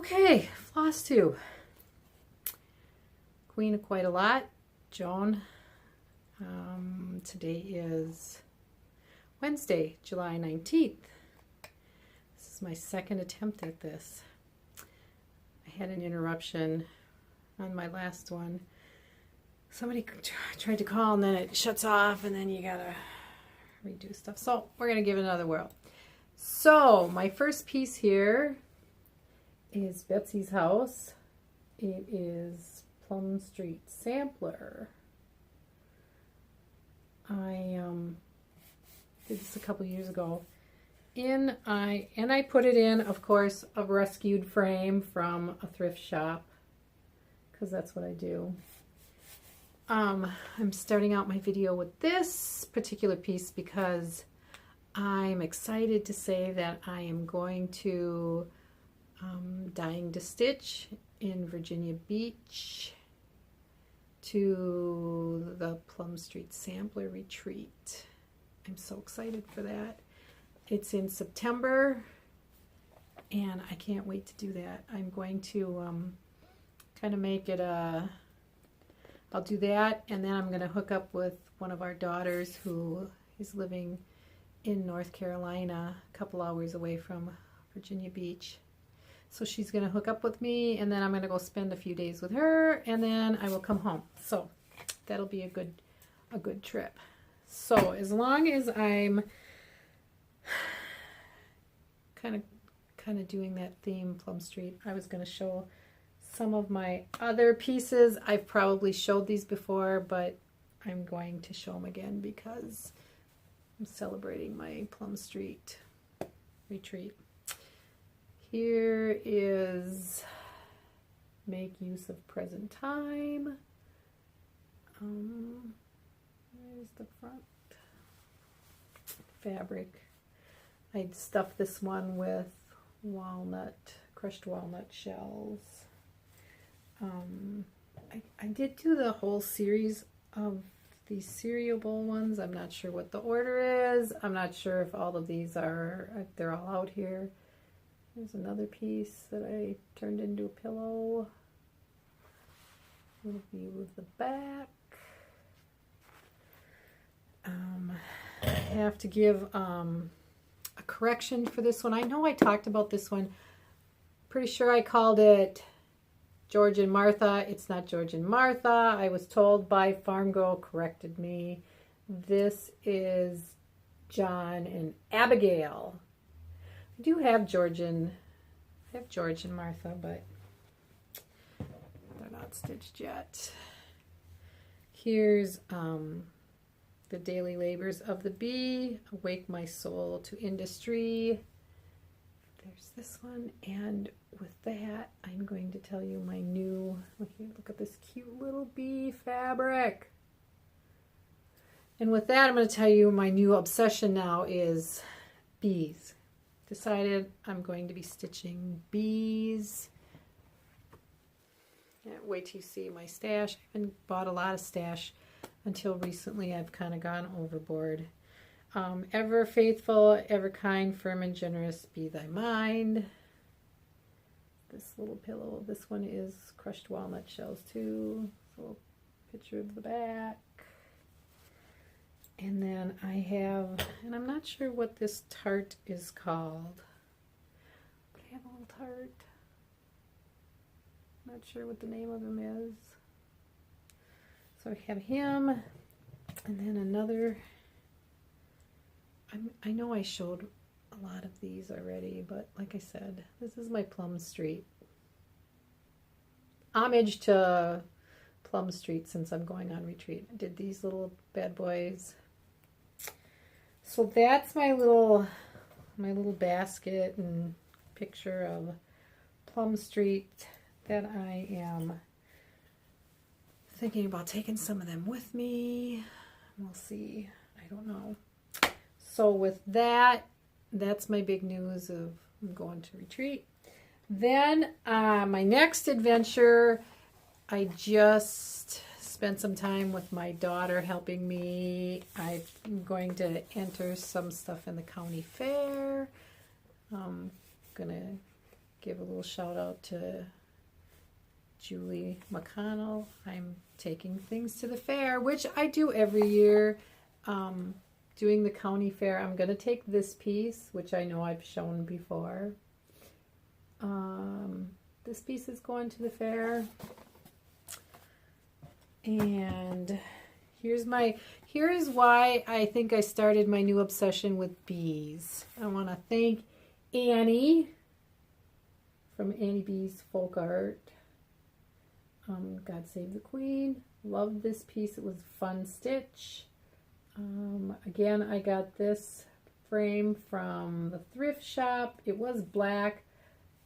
Okay, floss tube. Queen of quite a lot, Joan. Today is Wednesday, July 19th. This is my second attempt at this. I had an interruption on my last one. Somebody tried to call and then it shuts off and then you gotta redo stuff. So we're gonna give it another whirl. So my first piece here is Betsy's House. It is Plum Street Sampler. I did this a couple years ago. I put it in, of course, a rescued frame from a thrift shop, because that's what I do. I'm starting out my video with this particular piece because I'm excited to say that I am going to Dying to Stitch in Virginia Beach to the Plum Street Sampler Retreat. I'm so excited for that. It's in September and I can't wait to do that. I'm going to kind of make it I'll do that, and then I'm going to hook up with one of our daughters who is living in North Carolina, a couple hours away from Virginia Beach. So she's going to hook up with me, and then I'm going to go spend a few days with her, and then I will come home. So that'll be a good trip. So as long as I'm kind of doing that theme, Plum Street, I was going to show some of my other pieces. I've probably showed these before, but I'm going to show them again because I'm celebrating my Plum Street retreat. Here is Make Use of Present Time. There's the front fabric. I stuffed this one with crushed walnut shells. I did do the whole series of these cereal bowl ones. I'm not sure what the order is. I'm not sure if all of these they're all out here. There's another piece that I turned into a pillow. A little view of the back. I have to give a correction for this one. I know I talked about this one. Pretty sure I called it George and Martha. It's not George and Martha. I was told by Farm Girl, corrected me. This is John and Abigail. I do have George and Martha, but they're not stitched yet. Here's The Daily Labors of the Bee, Awake My Soul to Industry. There's this one, and with that, I'm going to tell you my new, look at this cute little bee fabric. And with that, I'm going to tell you my new obsession now is bees. Decided I'm going to be stitching bees. Wait till you see my stash. I haven't bought a lot of stash until recently. I've kind of gone overboard. Ever faithful, ever kind, firm and generous, be thy mind. This little pillow, this one is crushed walnut shells too. So a little picture of the back. And then I have, and I'm not sure what this tart is called, but I have a little tart. Not sure what the name of him is. So I have him, and then another. I know I showed a lot of these already, but like I said, this is my Plum Street. Homage to Plum Street since I'm going on retreat. I did these little bad boys. So that's my little basket and picture of Plum Street that I am thinking about taking some of them with me. We'll see. I don't know. So with that, that's my big news of I'm going to retreat. Then my next adventure, I just spent some time with my daughter helping me. I'm going to enter some stuff in the county fair. I'm going to give a little shout out to Julie McConnell. I'm taking things to the fair, which I do every year. Doing the county fair, I'm going to take this piece, which I know I've shown before. This piece is going to the fair. And here's why I think I started my new obsession with bees. I want to thank Annie from Annie B's Folk Art. God Save the Queen. Loved this piece. It was a fun stitch. Again, I got this frame from the thrift shop. It was black.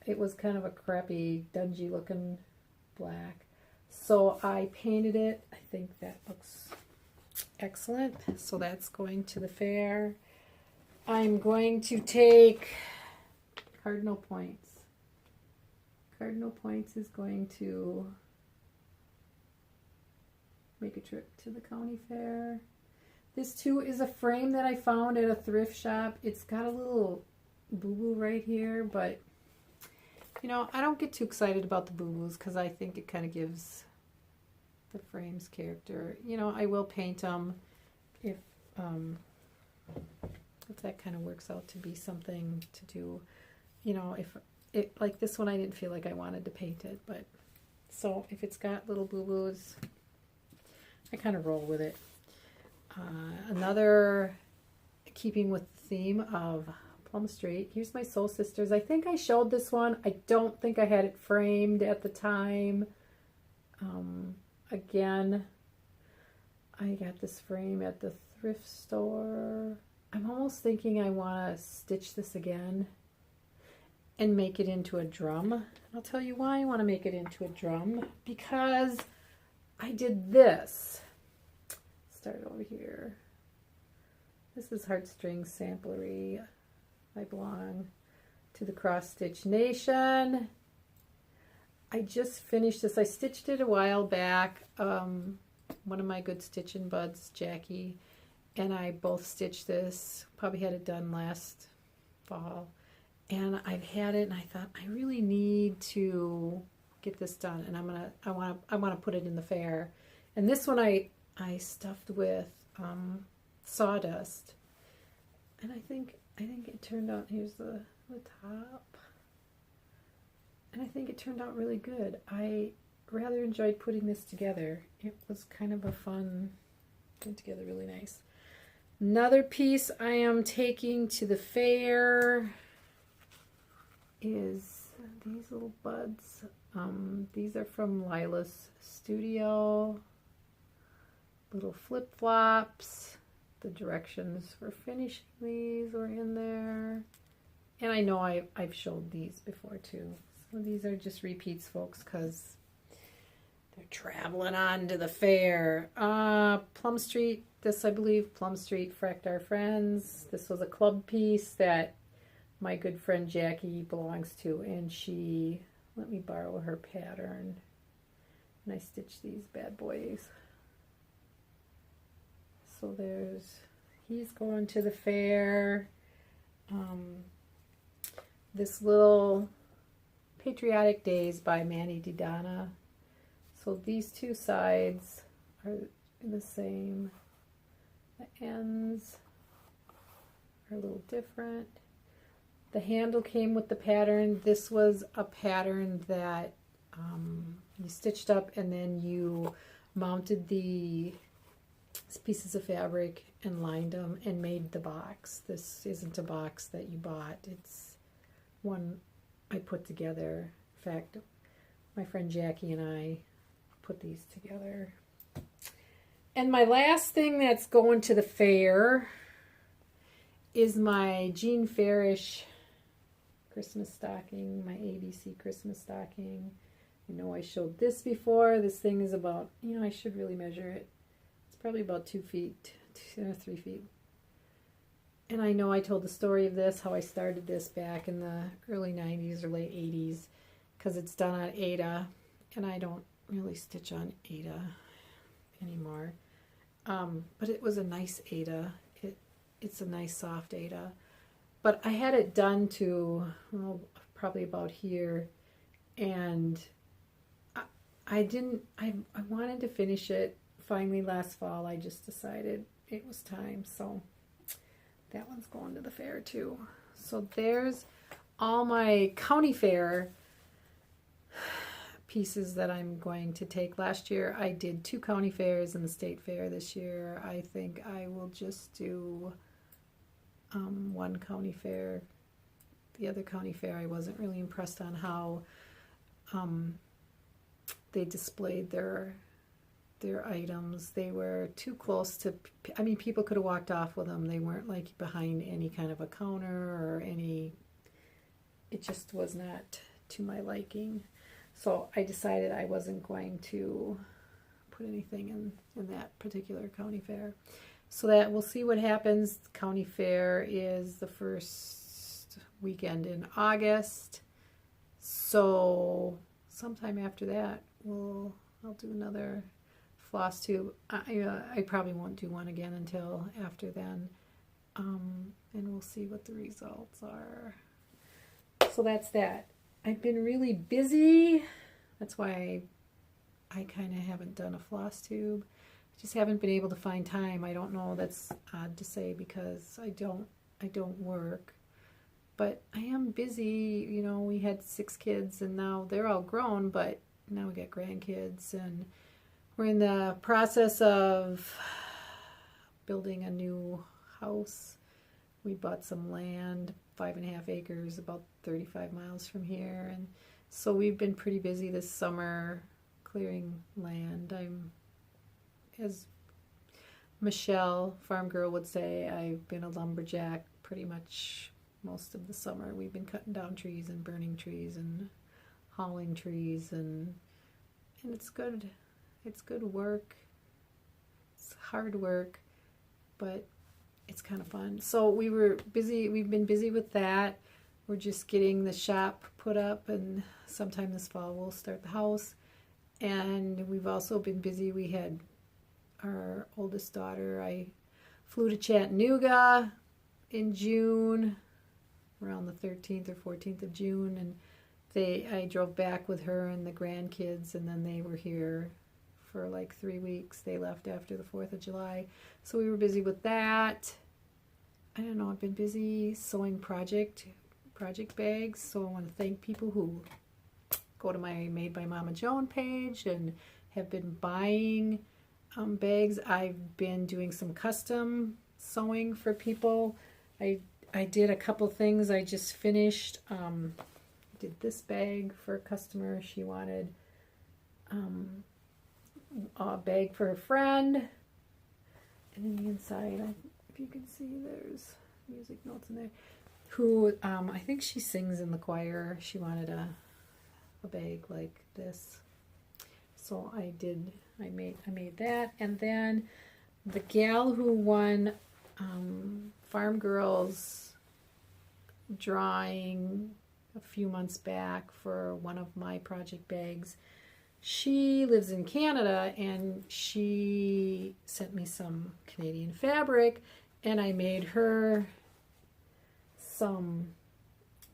It was kind of a crappy, dungy looking black. So I painted it. I think that looks excellent. So that's going to the fair. I'm going to take Cardinal Points. Cardinal Points is going to make a trip to the county fair. This too is a frame that I found at a thrift shop. It's got a little boo-boo right here, but you know, I don't get too excited about the boo-boos because I think it kind of gives the frame's character. You know, I will paint them if that kind of works out to be something to do. You know, if it, like this one, I didn't feel like I wanted to paint it, but so if it's got little boo-boos, I kind of roll with it. Another, keeping with the theme of Plum Street, here's my Soul Sisters. I think I showed this one. I don't think I had it framed at the time. Again, I got this frame at the thrift store. I'm almost thinking I want to stitch this again and make it into a drum. I'll tell you why I want to make it into a drum. Because I did this. Start over here. This is Heartstrings Samplery. I belong to the Cross Stitch Nation. I just finished this. I stitched it a while back. One of my good stitching buds, Jackie, and I both stitched this. Probably had it done last fall. And I've had it and I thought I really need to get this done, and I want to put it in the fair. And this one I stuffed with sawdust, and I think it turned out, here's the top, and I think it turned out really good. I rather enjoyed putting this together. It was kind of a fun, came together really nice. Another piece I am taking to the fair is these little buds. These are from Lila's Studio. Little flip-flops. The directions for finishing these were in there. And I know I've showed these before too. So these are just repeats, folks, because they're traveling on to the fair. Plum Street, this I believe, Plum Street Fracked Our Friends. This was a club piece that my good friend Jackie belongs to, and she let me borrow her pattern. And I stitched these bad boys. So he's going to the fair. This little Patriotic Days by Manny Didana. So these two sides are the same. The ends are a little different. The handle came with the pattern. This was a pattern that you stitched up and then you mounted the pieces of fabric and lined them and made the box. This isn't a box that you bought. It's one I put together. In fact, my friend Jackie and I put these together. And my last thing that's going to the fair is my Jean Farish Christmas stocking, my ABC Christmas stocking. I know I showed this before. This thing is about, I should really measure it. It's probably about 2 feet, 2 or 3 feet. And I know I told the story of this, how I started this back in the early 90s or late 80s, because it's done on Aida, and I don't really stitch on Aida anymore. But it was a nice Aida. It's a nice soft Aida. But I had it done to probably about here, and I wanted to finish it finally last fall. I just decided it was time, so that one's going to the fair too. So there's all my county fair pieces that I'm going to take. Last year I did 2 county fairs and the state fair. This year I think I will just do 1 county fair. The other county fair I wasn't really impressed on how they displayed their items. They were too close to, I mean, people could have walked off with them. They weren't like behind any kind of a counter or any, it just was not to my liking. So I decided I wasn't going to put anything in that particular county fair. So that we'll see what happens. The county fair is the first weekend in August. So sometime after that, I'll do another floss tube. I probably won't do one again until after then, and we'll see what the results are. So that's that. I've been really busy. That's why I kind of haven't done a floss tube. Just haven't been able to find time. I don't know. That's odd to say because I don't work. But I am busy. You know, we had 6 kids and now they're all grown, but now we got grandkids and we're in the process of building a new house. We bought some land, 5.5 acres, about 35 miles from here. And so we've been pretty busy this summer clearing land. As Michelle, farm girl, would say, I've been a lumberjack pretty much most of the summer. We've been cutting down trees and burning trees and hauling trees, and it's good. It's good work. It's hard work, but it's kind of fun. So we were busy. We've been busy with that. We're just getting the shop put up, and sometime this fall we'll start the house. And we've also been busy. We had our oldest daughter. I flew to Chattanooga in June, around the 13th or 14th of June, and I drove back with her and the grandkids, and then they were here for like 3 weeks. They left after the 4th of July. So we were busy with that. I don't know, I've been busy sewing project bags. So I want to thank people who go to my Made by Mama Joan page and have been buying bags. I've been doing some custom sewing for people. I did a couple things. I just finished. Did this bag for a customer. She wanted a bag for a friend. And in the inside, if you can see, there's music notes in there. Who, I think she sings in the choir. She wanted a bag like this. So I made that. And then the gal who won Farm Girls drawing a few months back for one of my project bags, she lives in Canada, and she sent me some Canadian fabric, and I made her some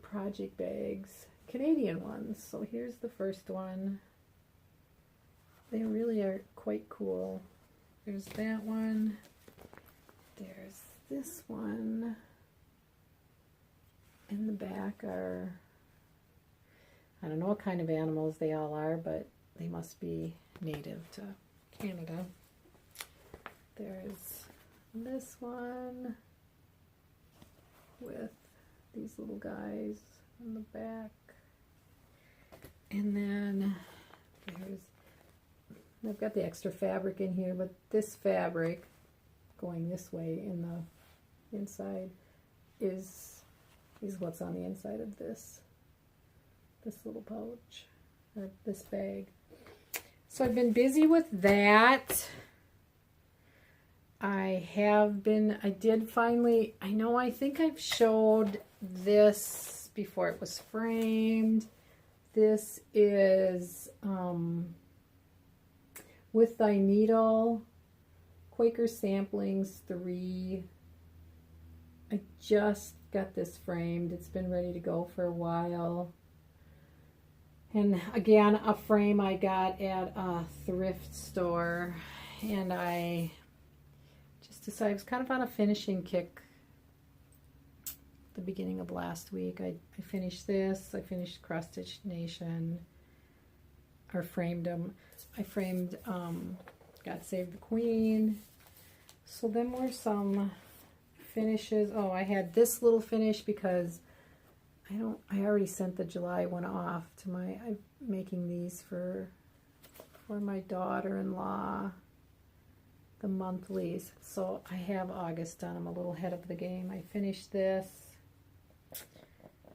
project bags, Canadian ones. So here's the first one. They really are quite cool. There's that one. There's this one. In the back are, I don't know what kind of animals they all are, but they must be native to Canada. There's this one with these little guys in the back. And then I've got the extra fabric in here, but this fabric going this way in the inside is what's on the inside of this little pouch, or this bag. So I've been busy with that. I did finally, I think I've showed this before it was framed. This is With Thy Needle, Quaker Samplings 3. I I just got this framed. It's been ready to go for a while. And again, a frame I got at a thrift store. And I just decided, I was kind of on a finishing kick the beginning of last week. I finished this. I finished Cross Stitch Nation. Or framed them. I framed God Save the Queen. So then were some finishes. Oh, I had this little finish because I already sent the July one off to I'm making these for my daughter-in-law, the monthlies. So I have August done. I'm a little ahead of the game. I finished this.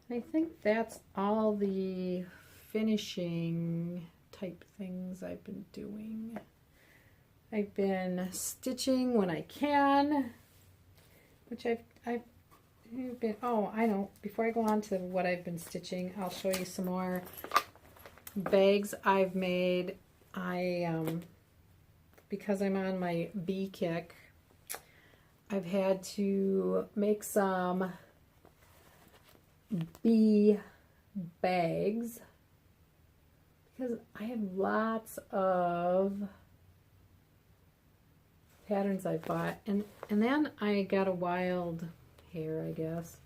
I think that's all the finishing type things I've been doing. I've been stitching when I can, which I've been, oh, I know, before I go on to what I've been stitching, I'll show you some more bags I've made. Because I'm on my bee kick, I've had to make some bee bags because I have lots of patterns I bought, and then I got a wild hair, I guess,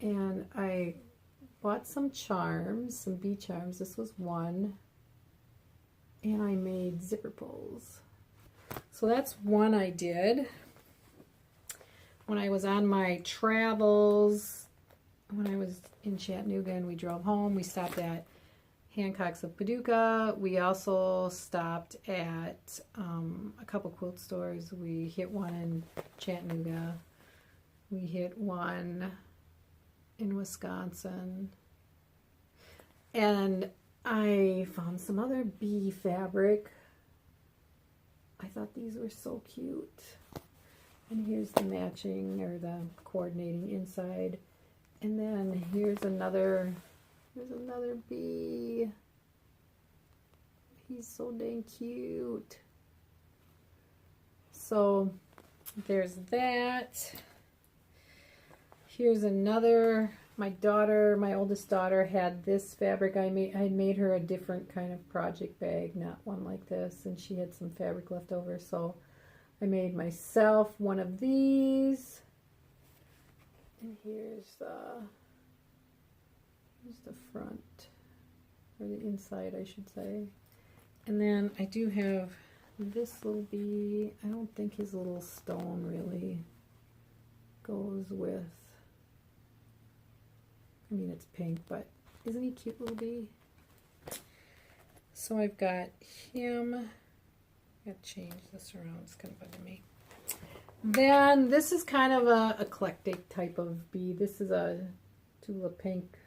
and I bought some charms, some bee charms. This was one, and I made zipper pulls. So that's one I did when I was on my travels. When I was in Chattanooga and we drove home, we stopped at Hancock's of Paducah. We also stopped at a couple quilt stores. We hit one in Chattanooga. We hit one in Wisconsin. And I found some other bee fabric. I thought these were so cute. And here's the matching or the coordinating inside. And then here's another bee. He's so dang cute. So there's that. Here's another. My oldest daughter had this fabric. I made her a different kind of project bag, not one like this, and she had some fabric left over, so I made myself one of these. And here's the front, or the inside, I should say. And then I do have this little bee. I don't think his little stone really goes with, I mean, it's pink, but isn't he a cute little bee? So I've got him. I got to change this around. It's kind of bugging me. Then this is kind of a eclectic type of bee. This is a Tula Pink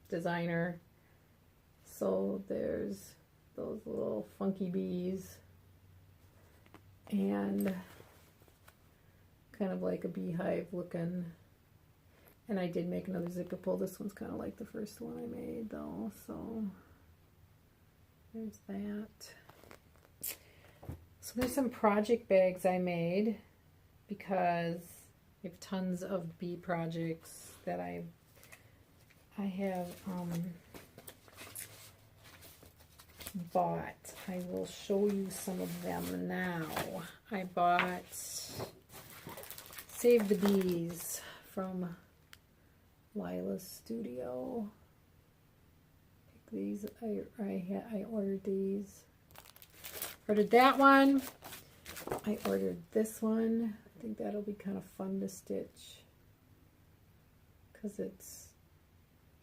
designer. So there's those little funky bees and kind of like a beehive looking. And I did make another zipper pull. This one's kind of like the first one I made though. So there's that. So there's some project bags I made because I have tons of bee projects that I have bought. I will show you some of them now. I bought Save the Bees from Lila's Studio. These I ordered these. Ordered that one. I ordered this one. I think that'll be kind of fun to stitch because it's,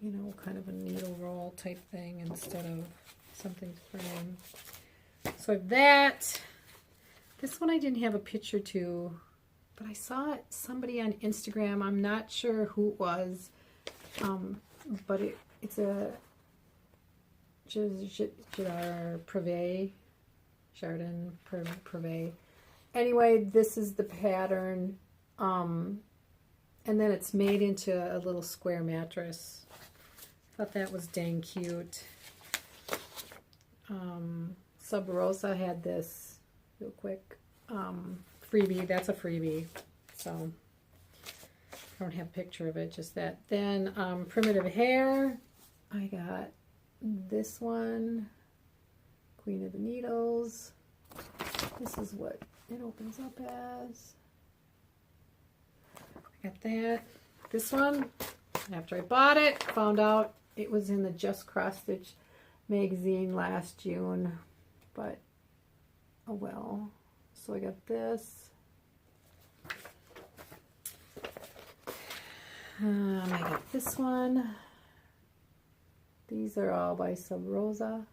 you know, kind of a needle roll type thing instead of something to frame. So I have that. This one I didn't have a picture to, but I saw somebody on Instagram. I'm not sure who it was, but it's a Jardin Privé. Anyway, this is the pattern, and then it's made into a little square mattress. Thought that was dang cute. Sub Rosa had this real quick freebie. That's a freebie. So I don't have a picture of it, just that. Then Primitive Hair, I got this one, Queen of the Needles. This is what it opens up as. I got that. This one, after I bought it, found out it was in the Just Cross Stitch magazine last June, but oh well. So I got this. I got this one. These are all by Sub Rosa.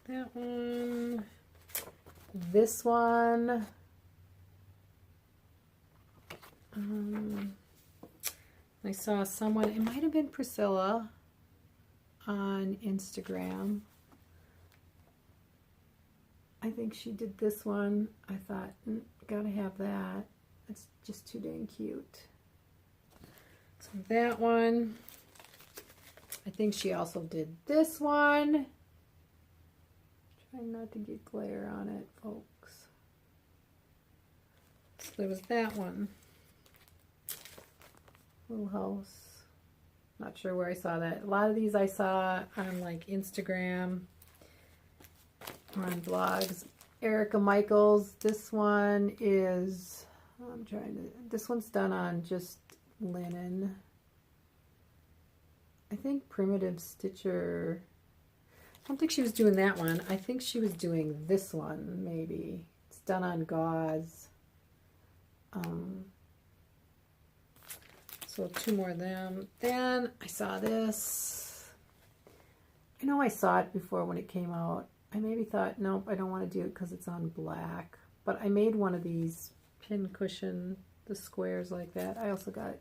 That one. This one. I saw someone, it might have been Priscilla on Instagram. I think she did this one. I thought, gotta have that. It's just too dang cute. So that one. I think she also did this one. Trying not to get glare on it, folks. So there was that one. Little house. Not sure where I saw that. A lot of these I saw on like Instagram or on blogs. Erica Michaels. This one is, this one's done on just linen. I think Primitive Stitcher. I don't think she was doing that one. I think she was doing this one, maybe. It's done on gauze. So 2 more of them. Then I saw this. I know I saw it before when it came out. I maybe thought, nope, I don't want to do it because it's on black. But I made one of these pin cushion, the squares like that. I also got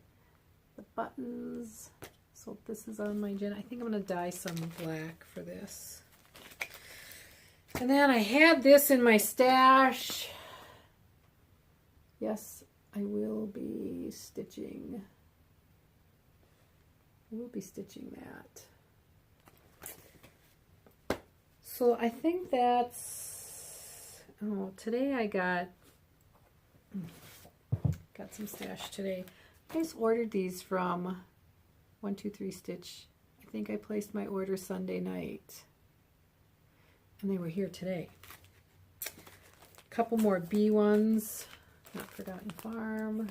the buttons. So this is on my agenda. I think I'm going to dye some black for this. And then I had this in my stash. Yes, I will be stitching. I will be stitching that. So I think that's, oh, today I got some stash today. I just ordered these from 123 Stitch. I think I placed my order Sunday night. And they were here today. A couple more bee ones. Not Forgotten Farm.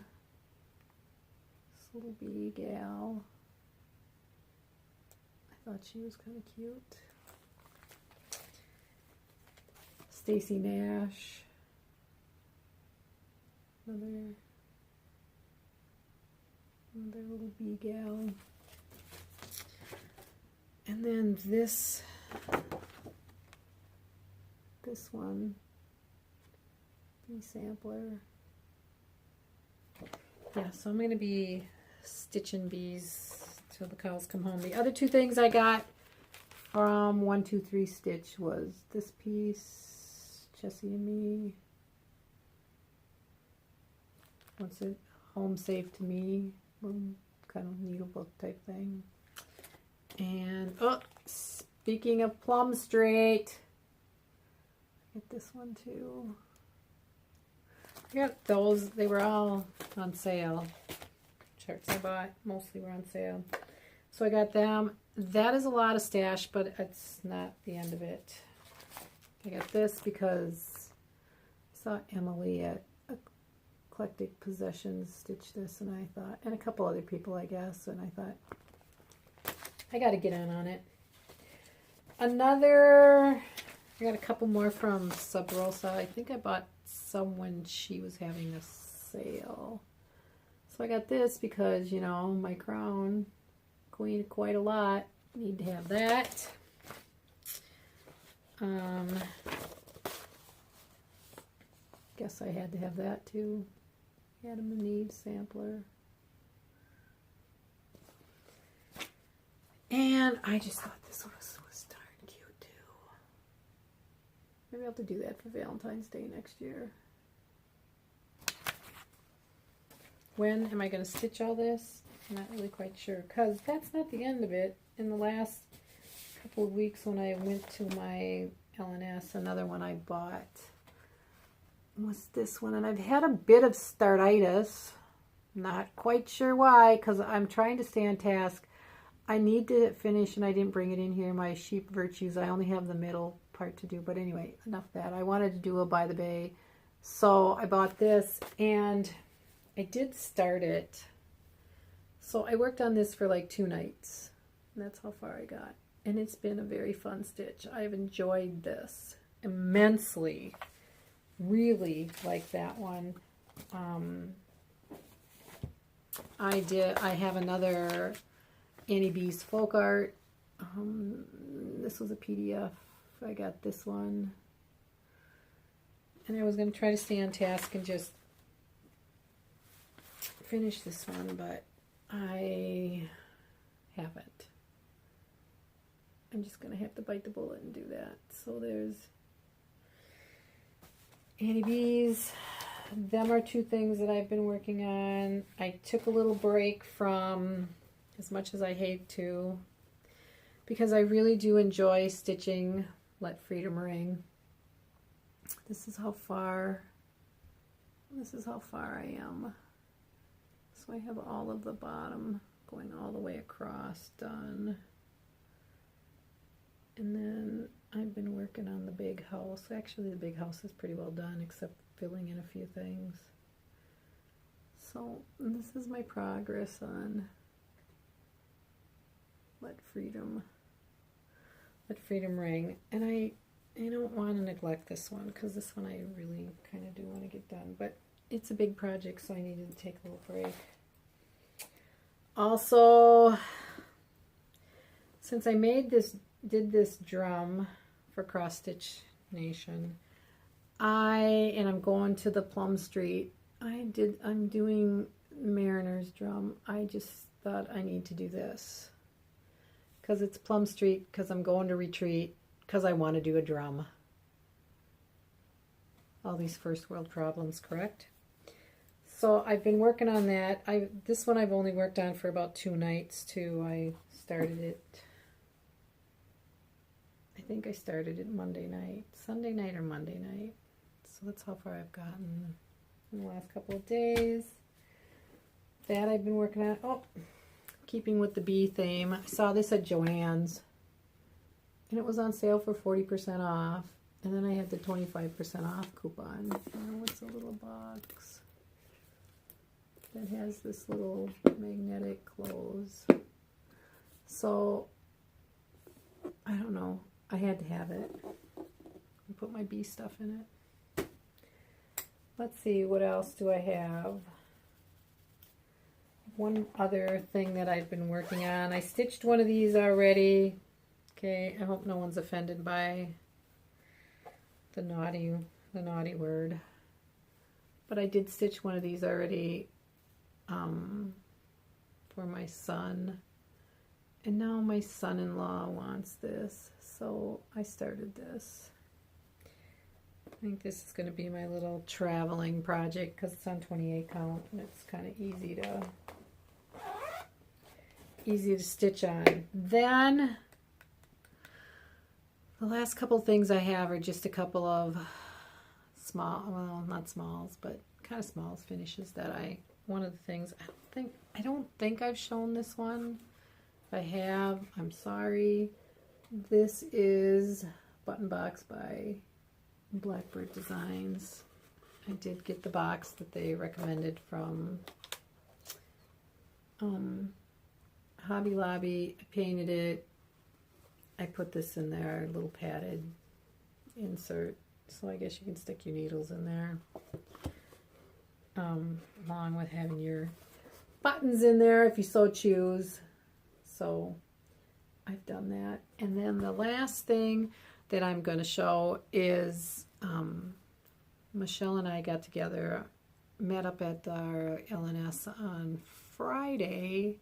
This little bee gal. I thought she was kind of cute. Stacy Nash. Another little bee gal. And then this one, bee sampler. Yeah, so I'm going to be stitching bees till the cows come home. The other 2 things I got from 123 Stitch was this piece, Jessie and Me. What's it? Home Safe to Me. Kind of needlebook type thing. And, oh, speaking of Plum Straight, get this one too. I got those. They were all on sale. Shirts I bought mostly were on sale. So I got them. That is a lot of stash, but it's not the end of it. I got this because I saw Emily at Eclectic Possessions stitch this, and I thought, and a couple other people, I guess, and I thought, I got to get on it. I got a couple more from Sub Rosa. I think I bought some when she was having a sale. So I got this because, you know, my crown, queen quite a lot. Need to have that. Guess I had to have that too. Adam and Eve sampler. And I just thought this one was darn cute too. Maybe I'll have to do that for Valentine's Day next year. When am I going to stitch all this? I'm not really quite sure, because that's not the end of it. In the last couple of weeks when I went to my LNS, another one I bought was this one. And I've had a bit of startitis. Not quite sure why, because I'm trying to stay on task. I need to finish, and I didn't bring it in here, my sheep virtues. I only have the middle part to do, but anyway, enough of that. I wanted to do a by the bay, so I bought this, and I did start it. So I worked on this for like 2 nights, and that's how far I got. And it's been a very fun stitch. I've enjoyed this immensely. Really like that one. I have another Annie B's folk art. This was a PDF. I got this one. And I was going to try to stay on task and just finish this one, but I haven't. I'm just going to have to bite the bullet and do that. So there's Annie B's. Them are 2 things that I've been working on. I took a little break from, as much as I hate to, because I really do enjoy stitching Let Freedom Ring. This is how far I am. So I have all of the bottom going all the way across done. And then I've been working on the big house. Actually, the big house is pretty well done, except filling in a few things. So this is my progress on Let Freedom Ring. And I don't want to neglect this one, because this one I really kind of do want to get done. But it's a big project, so I needed to take a little break. Also, since I did this drum for Cross Stitch Nation, I'm going to the Plum Street. I'm doing Mariner's drum. I just thought I need to do this because it's Plum Street, because I'm going to retreat, because I want to do a drum. All these first world problems, correct? So I've been working on that. This one I've only worked on for about 2 nights too. I started it, I think I started it Monday night, Sunday night or Monday night. So that's how far I've gotten in the last couple of days. That I've been working on. Oh, keeping with the bee theme, I saw this at Joann's, and it was on sale for 40% off. And then I had the 25% off coupon. What's a little box that has this little magnetic close? So, I don't know. I had to have it. I put my bee stuff in it. Let's see, what else do I have? One other thing that I've been working on. I stitched one of these already. Okay, I hope no one's offended by the naughty word. But I did stitch one of these already for my son. And now my son-in-law wants this, so I started this. I think this is going to be my little traveling project because it's on 28 count and it's kind of easy to stitch on. Then the last couple things I have are just a couple of small, well, not smalls, but kind of smalls finishes that one of the things, I don't think I've shown this one. If I have, I'm sorry. This is Button Box by Blackbird Designs. I did get the box that they recommended from Hobby Lobby. I painted it. I put this in there, a little padded insert, so I guess you can stick your needles in there, along with having your buttons in there if you so choose. So I've done that. And then the last thing that I'm going to show is Michelle and I got together, met up at our LNS on Friday,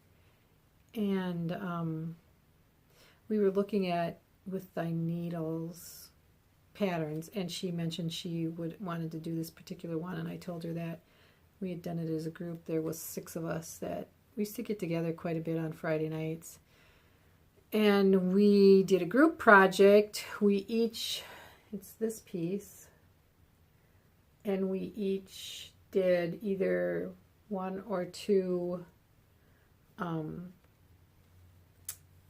and we were looking at With Thy Needles patterns, and she mentioned she wanted to do this particular one, and I told her that we had done it as a group. There was 6 of us that we used to get together quite a bit on Friday nights, and we did a group project. It's this piece, and we each did either 1 or 2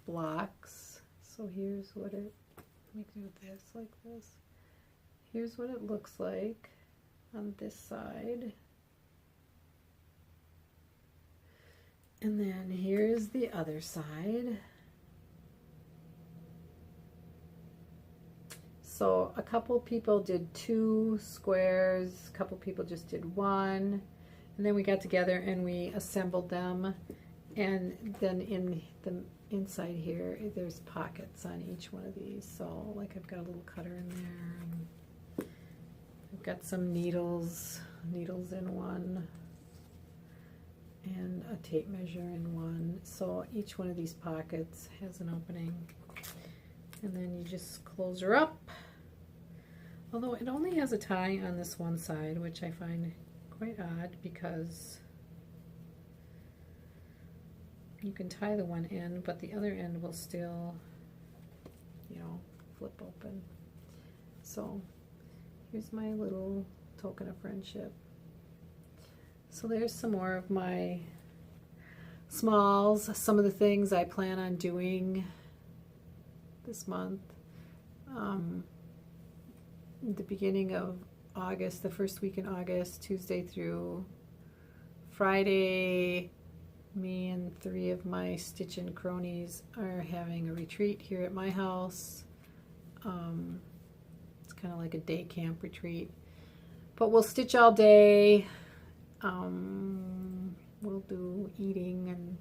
blocks. So here's what it, let me do this like this. Here's what it looks like on this side. And then here's the other side. So a couple people did 2 squares, a couple people just did 1, and then we got together and we assembled them. And then in the inside here, there's pockets on each one of these. So like I've got a little cutter in there, and I've got some needles in one, and a tape measure in one. So each one of these pockets has an opening, and then you just close her up. Although it only has a tie on this one side, which I find quite odd, because you can tie the one end, but the other end will still, you know, flip open. So here's my little token of friendship. So there's some more of my smalls, some of the things I plan on doing this month. The beginning of August, the first week in August, Tuesday through Friday, me and 3 of my Stitchin' cronies are having a retreat here at my house. It's kind of like a day camp retreat, but we'll stitch all day. We'll do eating and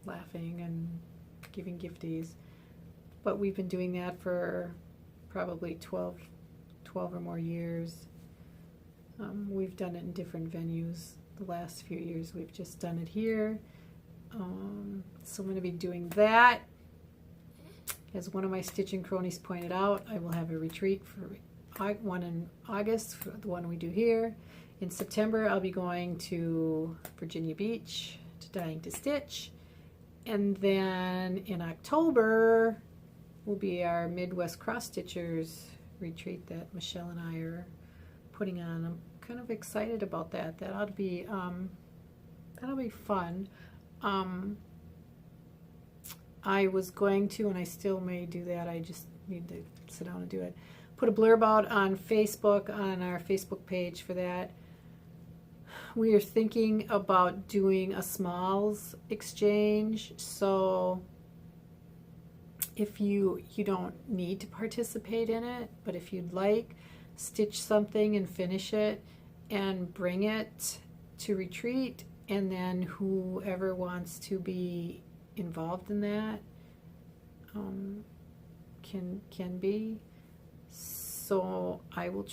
laughing and giving gifties, but we've been doing that for probably 12 or more years. We've done it in different venues. The last few years we've just done it here. So I'm going to be doing that. As one of my Stitchin' cronies pointed out, I will have a retreat for one in August, for the one we do here. In September, I'll be going to Virginia Beach to Dying to Stitch. And then in October will be our Midwest Cross Stitchers retreat that Michelle and I are putting on. I'm kind of excited about that. That'll be fun. I was going to, and I still may do that, I just need to sit down and do it, put a blurb out on Facebook, on our Facebook page for that. We are thinking about doing a smalls exchange, so if you don't need to participate in it, but if you'd like, stitch something and finish it and bring it to retreat, and then whoever wants to be involved in that can be. So I will